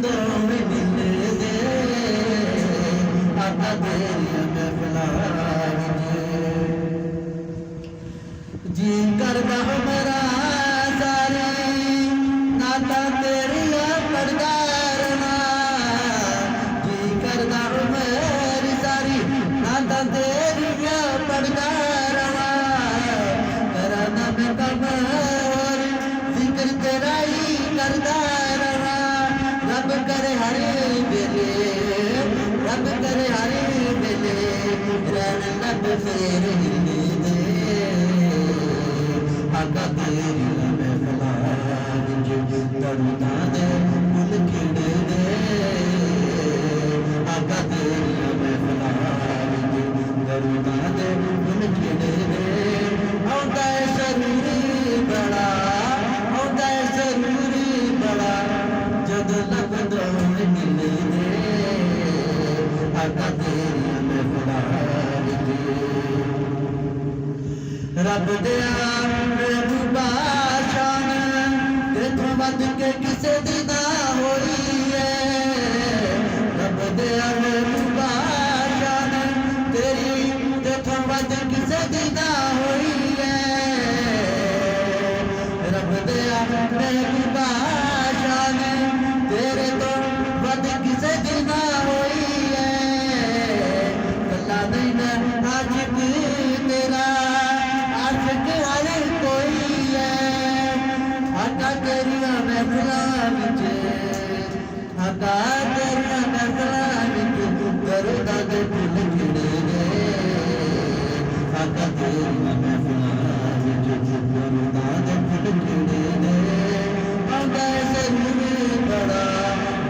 कदों भी मिलदे आका तेरियां महफिलां जी करदा मेरा सारी नाता तेरियां पढ़दा रहना जी करदा मेरी सारी नाता तेरियां पढ़दा रहना करना मैं कमर जिक्र तेरा ही करदा रहना रब करे हर वेले रब करे हर वेले रहन लब फेर हिले दे आका तेरियां महफिलां विच दरुदां दे फुल खिड़े दे आका तेरियां महफिलां विच दरुदां दे फुल खिड़े दे आउंदा है ज़रूरी बड़ा आउंदा है ज़रूरी बड़ा जदों लगदों मिले दे आका तेरियां महफिलां विच रब दिया महबूबा शान तेथों वध के किसे दी ना होई है रब दिया महबूबा शान तेरी तेथों वध किसे दी ना होई है रब दिया महबूबा शान तेरे तो वध किसे दी ना होई है कल्ला नहीं मैं आशिक तेरा हर कोई है आका तेरियां महफिलां विच आका तेरियां महफिलां विच दरुदां दे फुल खिड़े ने आका तेरियां महफिलां विच दरुदां दे फुल खिड़े ने आउंदा है ज़रूरी बड़ा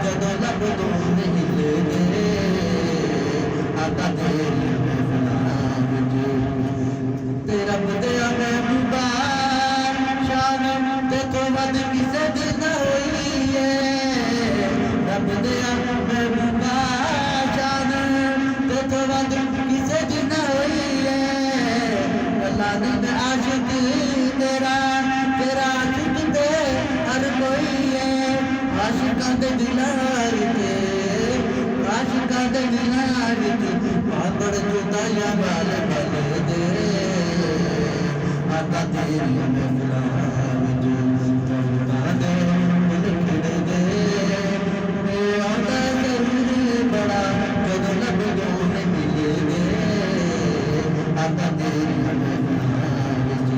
जदों लगदों हिले दे आका तेरियां महफिलां विच तेरा बदया महबूबा शान तेथों वध किसे दी ना होई है रब दिया महबूबा शान तेथों वध किसे दी ना होई है अल्लाह ने मैं आशिक तेरा तेरा आशिक ते हर कोई है आशिकां दे दिलां विच आशिकां दे दिलां विच पापड़ जुदाइयां वाल बल दे आका तेरियां महफिलां विच दरुदां दे फुल खिड़े दे आउंदा ज़रूरी बड़ा जदों लगदों मिले दे आका तेरियां महफिलां विच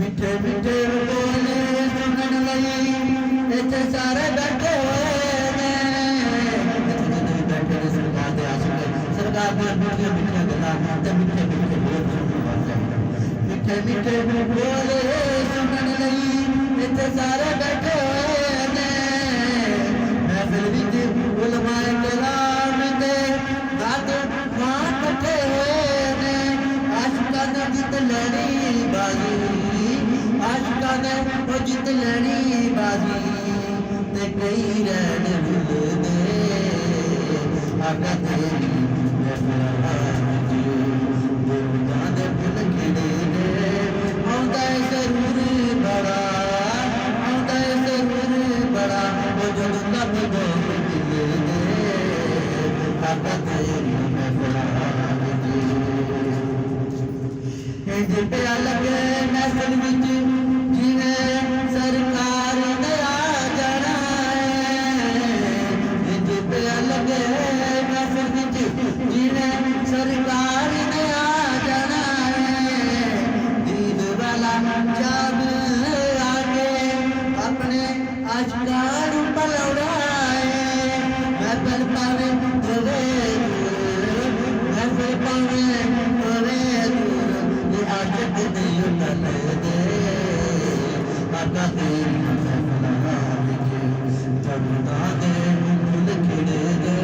मिठे मिठे बोले सुनन लई इत्थे सारे बैठे होए ने इत्थे बैठे ने सरकार दे आशिक सरकार दी मिठियां मिठियां गल्लां ते मिठे मिठे मिठे मिठे बोले सुनन लई इत्थे सारे बैठे होए ने महफिल विच उलमाए कलाम दे दाद मां कट्ठे होए ने आशिकां ने जित लैनी बाजी आशिकां ने ओ जित लैनी बाजी ते कई रहन भुल दे आका तेरी महफिलां विच दरुदां दे फुल खिड़े ने आउंदा है ज़रूरी बड़ा आउंदा है ज़रूरी बड़ा ओ जदों लगदों मिले दे आका तेरियां महफिलां विच इंज पिया लगे महफिल विच जिवें सरकार ने आ जाना है इंज पिया लगे महफिल विच जिवें सरकार ने आ जाना है दीद वाला जब आके अपने आशिकां नूं पलौड़ा है महफिल पावे होवे महफिल पावे होवे ये आशिक नहीं टल दे आका तेरियां महफिलां विच दरुदां दे फुल खिड़े दे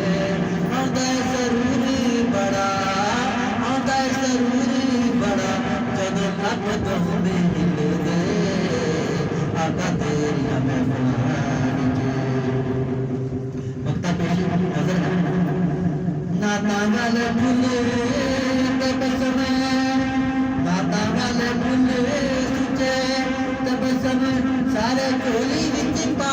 आउंदा है ज़रूरी बड़ा आउंदा है ज़रूरी बड़ा जदों लगदों मिले दे आका तेरियां महफिलां विच वक्ता पेशी नजर नाता वाले फुल तबसम नाता वाले फुल सुचे तबसम सारे झोली विच पा